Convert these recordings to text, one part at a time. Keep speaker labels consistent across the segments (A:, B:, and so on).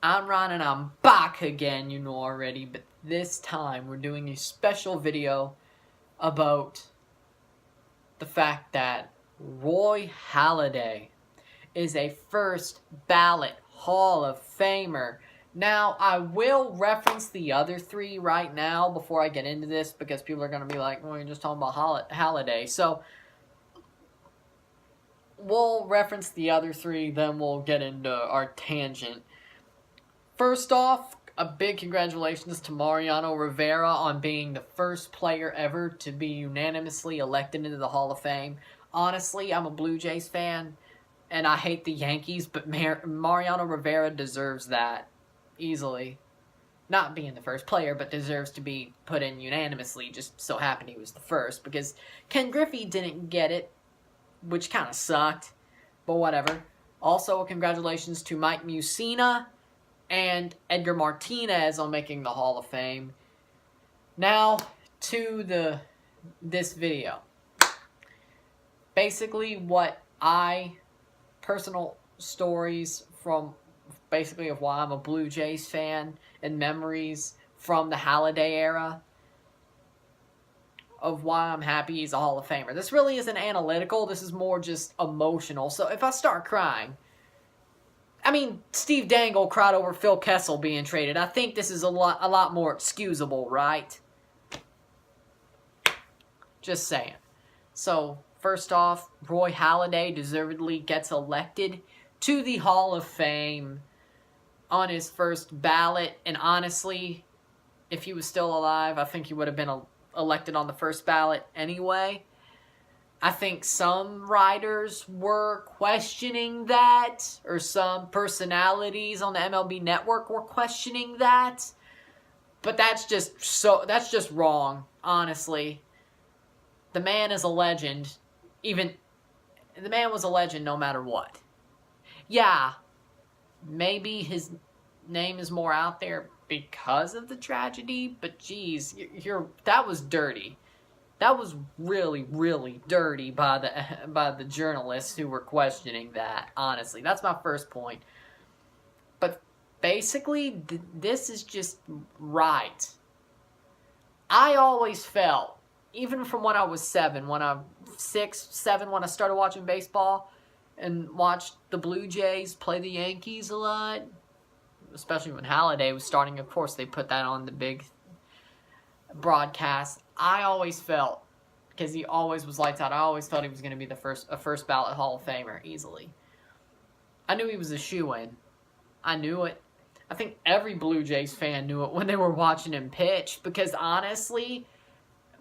A: I'm Ron and I'm back again, you know already, but this time we're doing a special video about the fact that Roy Halladay is a first ballot Hall of Famer. Now, I will reference the other three right now before I get into this because people are going to be like, well, you're just talking about Halladay. So, we'll reference the other three, then we'll get into our tangent. First off, a big congratulations to Mariano Rivera on being the first player ever to be unanimously elected into the Hall of Fame. Honestly, I'm a Blue Jays fan, and I hate the Yankees, but Mariano Rivera deserves that easily. Not being the first player, but deserves to be put in unanimously. Just so happened he was the first, because Ken Griffey didn't get it, which kind of sucked, but whatever. Also, congratulations to Mike Mussina and Edgar Martinez on making the Hall of Fame. Now, to this video. Basically, personal stories from, basically of why I'm a Blue Jays fan, and memories from the Halladay era, of why I'm happy he's a Hall of Famer. This really isn't analytical, this is more just emotional, so if I start crying, I mean, Steve Dangle cried over Phil Kessel being traded. I think this is a lot more excusable, right? Just saying. So, first off, Roy Halladay deservedly gets elected to the Hall of Fame on his first ballot. And honestly, if he was still alive, I think he would have been elected on the first ballot anyway. I think some writers were questioning that, or some personalities on the MLB Network were questioning that. But that's just wrong, honestly. The man is a legend. The man was a legend no matter what. Yeah, maybe his name is more out there because of the tragedy, but geez, that was dirty. That was really, really dirty by the journalists who were questioning that, honestly. That's my first point. But basically, this is just right. I always felt, even from when I was 7, when I started watching baseball and watched the Blue Jays play the Yankees a lot, especially when Halladay was starting. Of course, they put that on the big broadcast. I always felt, because he always was lights out, I always felt he was going to be a first ballot Hall of Famer easily. I knew he was a shoo-in. I knew it. I think every Blue Jays fan knew it when they were watching him pitch, because honestly,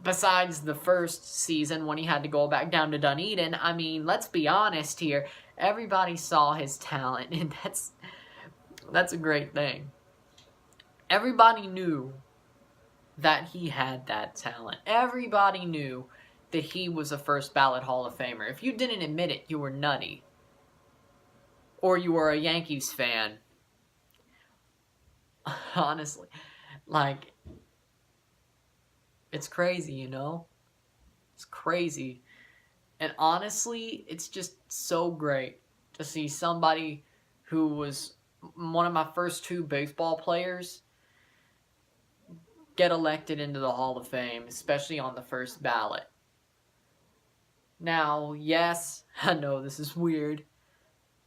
A: besides the first season when he had to go back down to Dunedin, I mean, let's be honest here, everybody saw his talent, and that's a great thing. Everybody knew that he had that talent. Everybody knew that he was a first ballot Hall of Famer. If you didn't admit it, you were nutty. Or you were a Yankees fan. Honestly. Like, it's crazy, you know? It's crazy. And honestly, it's just so great to see somebody who was one of my first 2 baseball players get elected into the Hall of Fame, especially on the first ballot. Now, yes, I know this is weird.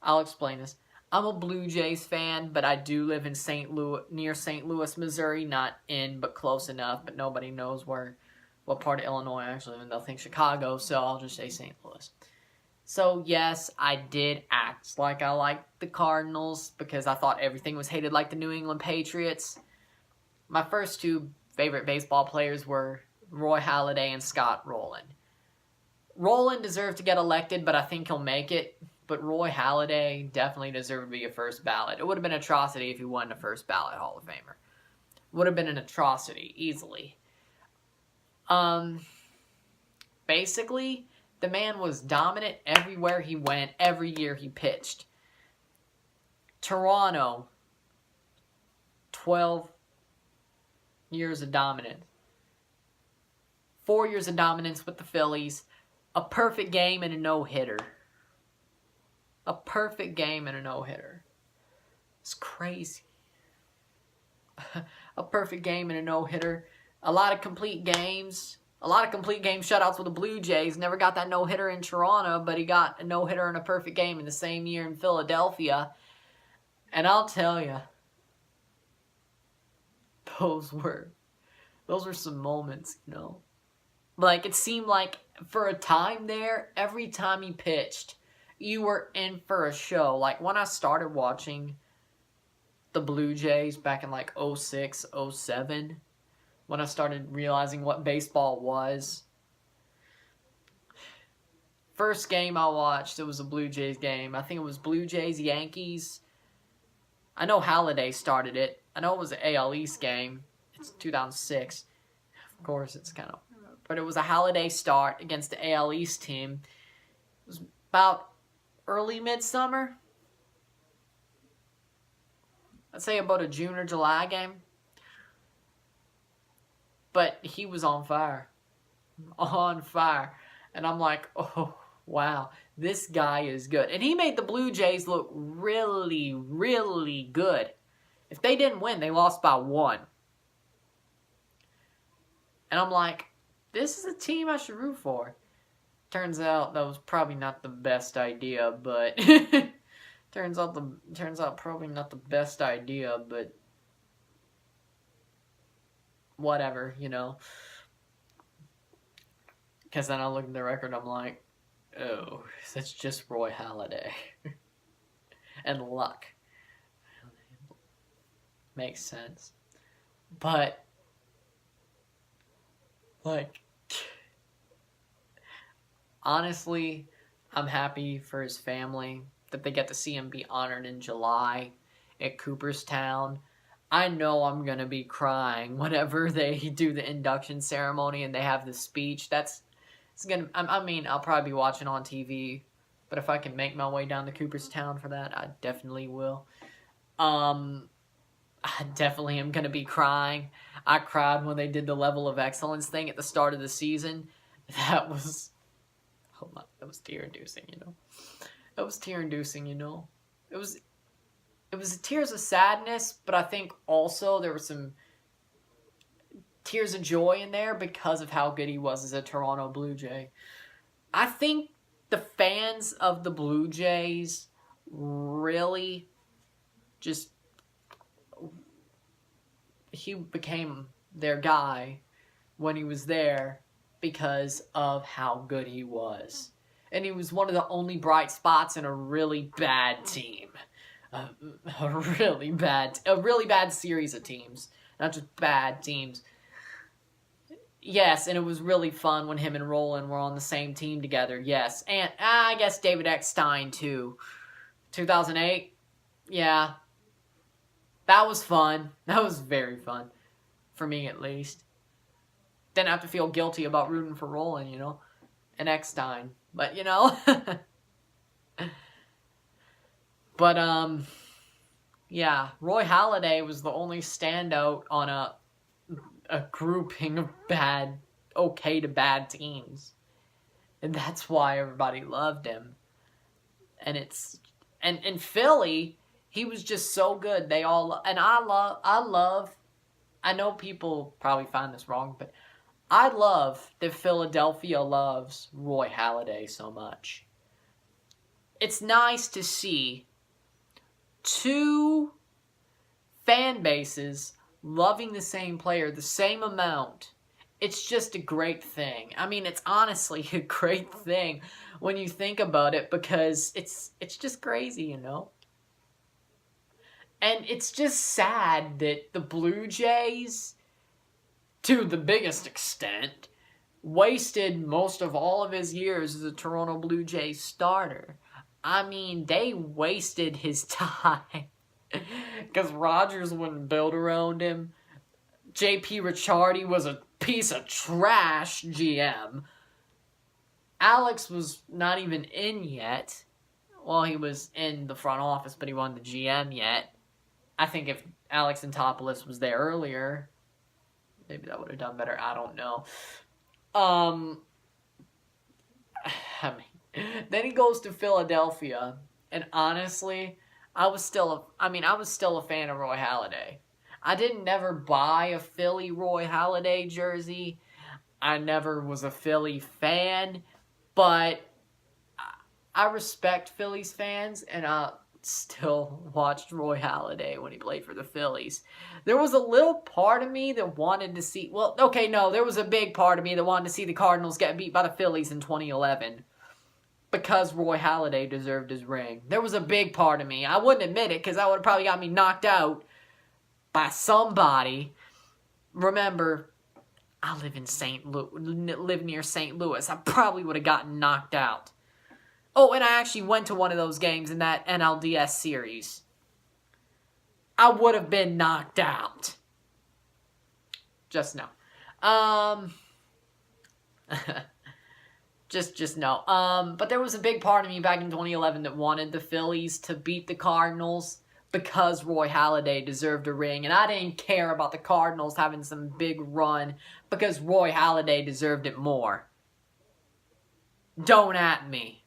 A: I'll explain this. I'm a Blue Jays fan, but I do live in near St. Louis, Missouri. Not in, but close enough. But nobody knows what part of Illinois I actually live in. They'll think Chicago, so I'll just say St. Louis. So, yes, I did act like I liked the Cardinals because I thought everything was hated like the New England Patriots. My first 2 favorite baseball players were Roy Halladay and Scott Rowland. Rowland deserved to get elected, but I think he'll make it. But Roy Halladay definitely deserved to be a first ballot. It would have been an atrocity if he wasn't a first ballot Hall of Famer. Would have been an atrocity, easily. Basically, the man was dominant everywhere he went, every year he pitched. Toronto, 12 years of dominance. 4 years of dominance with the Phillies. A perfect game and a no-hitter. A perfect game and a no-hitter. It's crazy. a perfect game and a no-hitter. A lot of complete games. A lot of complete game shutouts with the Blue Jays. Never got that no-hitter in Toronto, but he got a no-hitter and a perfect game in the same year in Philadelphia. And I'll tell you, those were some moments, you know. Like, it seemed like for a time there, every time he pitched, you were in for a show. Like, when I started watching the Blue Jays back in like 06, 07, when I started realizing what baseball was, first game I watched, it was a Blue Jays game. I think it was Blue Jays, Yankees. I know Halladay started it. I know it was an AL East game. It's 2006. Of course, it's kind of... But it was a Halladay start against the AL East team. It was about early midsummer. I'd say about a June or July game. But he was on fire. On fire. And I'm like, oh, wow. This guy is good. And he made the Blue Jays look really, really good. If they didn't win, they lost by 1. And I'm like, this is a team I should root for. Turns out that was probably not the best idea, but turns out probably not the best idea, but whatever, you know. Because then I look at the record, I'm like, oh, that's just Roy Halladay. And luck. Makes sense. But, like, honestly, I'm happy for his family that they get to see him be honored in July at Cooperstown. I know I'm going to be crying whenever they do the induction ceremony and they have the speech. I'll probably be watching on TV, but if I can make my way down to Cooperstown for that, I definitely will. I definitely am going to be crying. I cried when they did the level of excellence thing at the start of the season. That was tear-inducing, you know. It was tear-inducing, you know. It was tears of sadness, but I think also there were some tears of joy in there because of how good he was as a Toronto Blue Jay. I think the fans of the Blue Jays really just... He became their guy when he was there because of how good he was. And he was one of the only bright spots in a really bad team. A really bad series of teams. Not just bad teams. Yes, and it was really fun when him and Roland were on the same team together. Yes, and I guess David Eckstein too. 2008? Yeah. That was fun. That was very fun. For me, at least. Didn't have to feel guilty about rooting for Roland, you know. And Eckstein. But, you know. But, yeah. Roy Halladay was the only standout on a grouping of okay to bad teams. And that's why everybody loved him. And in Philly... He was just so good. They all... And I know people probably find this wrong, but I love that Philadelphia loves Roy Halladay so much. It's nice to see two fan bases loving the same player the same amount. It's just a great thing. I mean, it's honestly a great thing when you think about it because it's just crazy, you know? And it's just sad that the Blue Jays, to the biggest extent, wasted most of all of his years as a Toronto Blue Jays starter. I mean, they wasted his time. Because Rogers wouldn't build around him. J.P. Ricciardi was a piece of trash GM. Alex was not even in yet. Well, he was in the front office, but he wasn't the GM yet. I think if Alex Antopoulos was there earlier, maybe that would have done better. I don't know. Then he goes to Philadelphia, and honestly, I was still a fan of Roy Halladay. I didn't never buy a Philly Roy Halladay jersey. I never was a Philly fan, but I respect Phillies fans, and I still watched Roy Halladay when he played for the Phillies. There was a little part of me that wanted to see, well, okay, no, there was a big part of me that wanted to see the Cardinals get beat by the Phillies in 2011 because Roy Halladay deserved his ring. There was a big part of me. I wouldn't admit it because that would have probably got me knocked out by somebody. Remember, I live near St. Louis. I probably would have gotten knocked out. Oh, and I actually went to one of those games in that NLDS series. I would have been knocked out. Just no. Just no. But there was a big part of me back in 2011 that wanted the Phillies to beat the Cardinals because Roy Halladay deserved a ring. And I didn't care about the Cardinals having some big run because Roy Halladay deserved it more. Don't at me.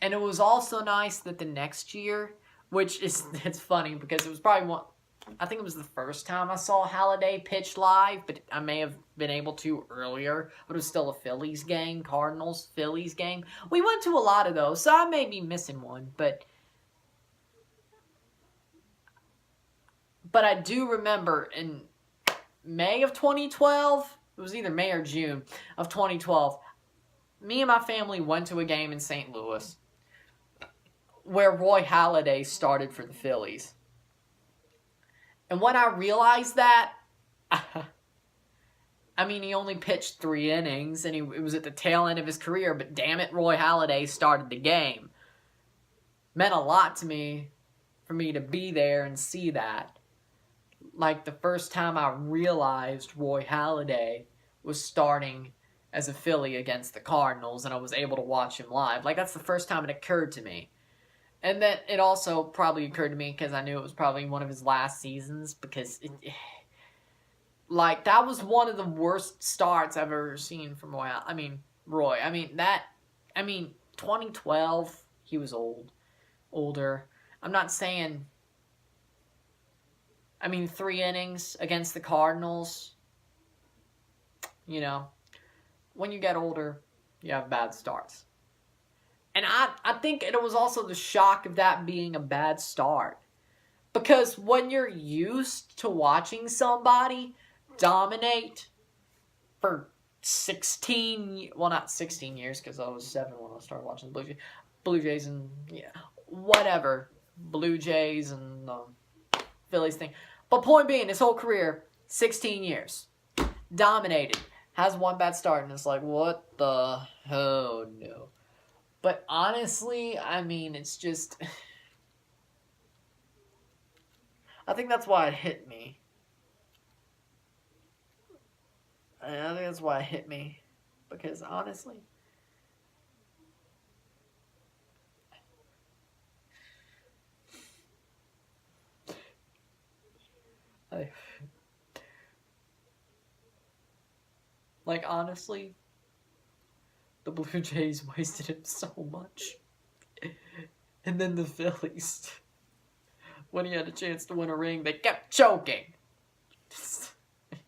A: And it was also nice that the next year, it's funny because it was probably I think it was the first time I saw Halladay pitch live, but I may have been able to earlier, but it was still a Phillies game, Cardinals-Phillies game. We went to a lot of those, so I may be missing one, but I do remember in May of 2012, it was either May or June of 2012, me and my family went to a game in St. Louis where Roy Halladay started for the Phillies. And when I realized that, I mean, he only pitched 3 innings, and it was at the tail end of his career, but damn it, Roy Halladay started the game. Meant a lot to me for me to be there and see that. Like, the first time I realized Roy Halladay was starting as a Philly against the Cardinals, and I was able to watch him live. Like, that's the first time it occurred to me. And then it also probably occurred to me because I knew it was probably one of his last seasons because, that was one of the worst starts I've ever seen from Roy. 2012, he was older. I'm not saying, 3 innings against the Cardinals, when you get older, you have bad starts. And I think it was also the shock of that being a bad start. Because when you're used to watching somebody dominate for not 16 years, because I was 7 when I started watching the Blue Jays and, whatever. Blue Jays and Phillies thing. But point being, his whole career, 16 years. Dominated. Has one bad start, and it's like, what the hell, no. But honestly, it's just... I think that's why it hit me. Because honestly... honestly... The Blue Jays wasted him so much. And then the Phillies, when he had a chance to win a ring, they kept choking.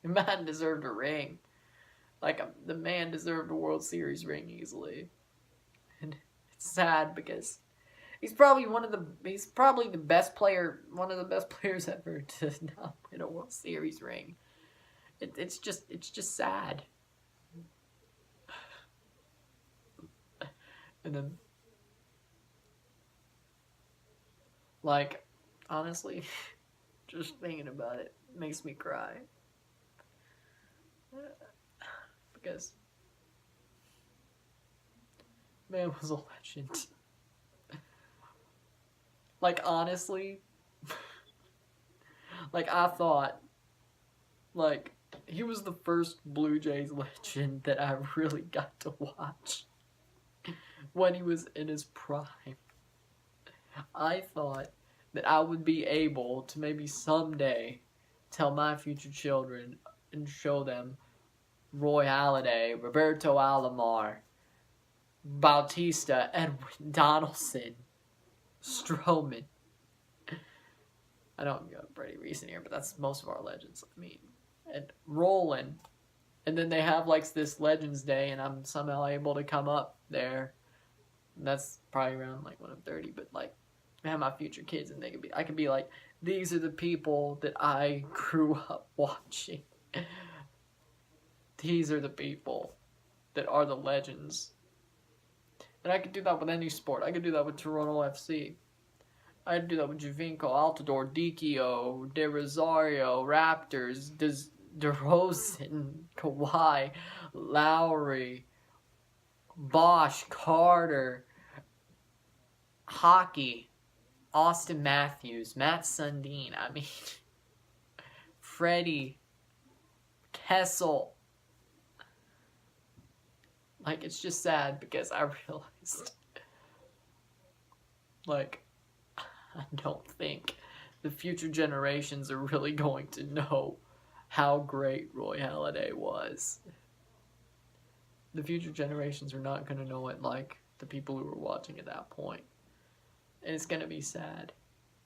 A: The man deserved a ring. The man deserved a World Series ring easily. And it's sad because he's probably the best player, one of the best players ever to not win a World Series ring. It's just sad. And then, honestly, just thinking about it makes me cry. Because, man was a legend. Honestly, I thought, he was the first Blue Jays legend that I really got to watch. When he was in his prime. I thought that I would be able to maybe someday tell my future children and show them Roy Halladay, Roberto Alomar, Bautista, Edwin Donaldson, Stroman. I know I'm going pretty recent here, but that's most of our legends. I mean, and rolling. And then they have like this Legends Day, and I'm somehow able to come up there. And that's probably around like when I'm 30, but like I have my future kids, and I could be like, these are the people that I grew up watching. These are the people that are the legends. And I could do that with any sport. I could do that with Toronto FC. I could do that with Javinko, Altidore, Dikio, De Rosario, Raptors, DeRozan, Kawhi, Lowry, Bosch, Carter, hockey, Austin Matthews, Matt Sundin. I mean, Freddie, Kessel. Like, it's just sad because I realized, like, I don't think the future generations are really going to know how great Roy Halladay was. The future generations are not going to know it like the people who were watching at that point. And it's going to be sad.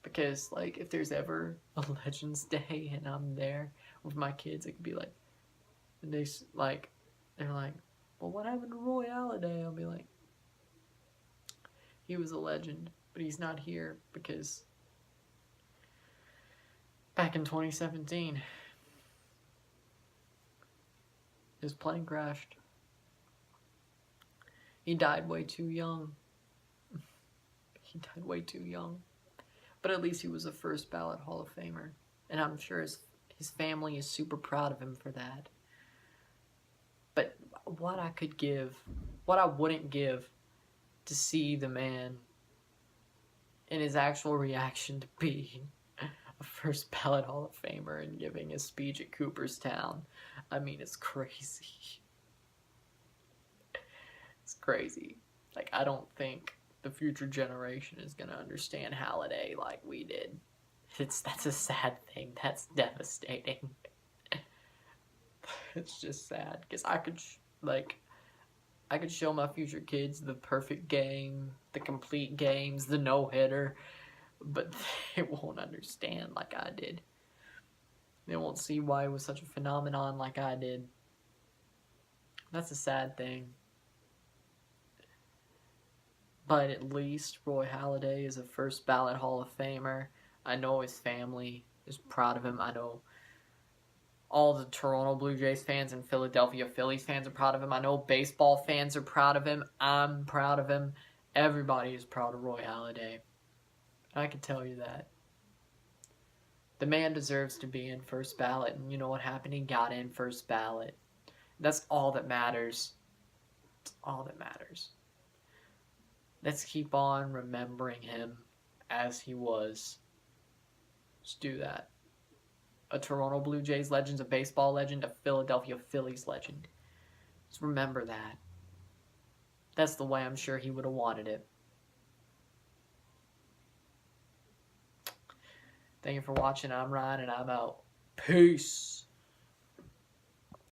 A: Because, like, if there's ever a Legends Day and I'm there with my kids, it could be like, and they're like, well, what happened to Roy Halladay? I'll be like, he was a legend, but he's not here because back in 2017, his plane crashed. He died way too young. He died way too young. But at least he was a first ballot Hall of Famer. And I'm sure his family is super proud of him for that. But what I could give, what I wouldn't give to see the man in his actual reaction to being a first ballot Hall of Famer and giving his speech at Cooperstown. I mean, it's crazy. It's crazy. Like, I don't think the future generation is going to understand Halladay like we did. That's a sad thing. That's devastating. It's just sad because I could show my future kids the perfect game, the complete games, the no-hitter, but they won't understand like I did. They won't see why it was such a phenomenon like I did. That's a sad thing. But at least Roy Halladay is a first ballot Hall of Famer. I know his family is proud of him. I know all the Toronto Blue Jays fans and Philadelphia Phillies fans are proud of him. I know baseball fans are proud of him. I'm proud of him. Everybody is proud of Roy Halladay. I can tell you that. The man deserves to be in first ballot, and you know what happened? He got in first ballot. That's all that matters. That's all that matters. Let's keep on remembering him as he was. Let's do that. A Toronto Blue Jays legend, a baseball legend, a Philadelphia Phillies legend. Just remember that. That's the way I'm sure he would have wanted it. Thank you for watching. I'm Ryan, and I'm out. Peace.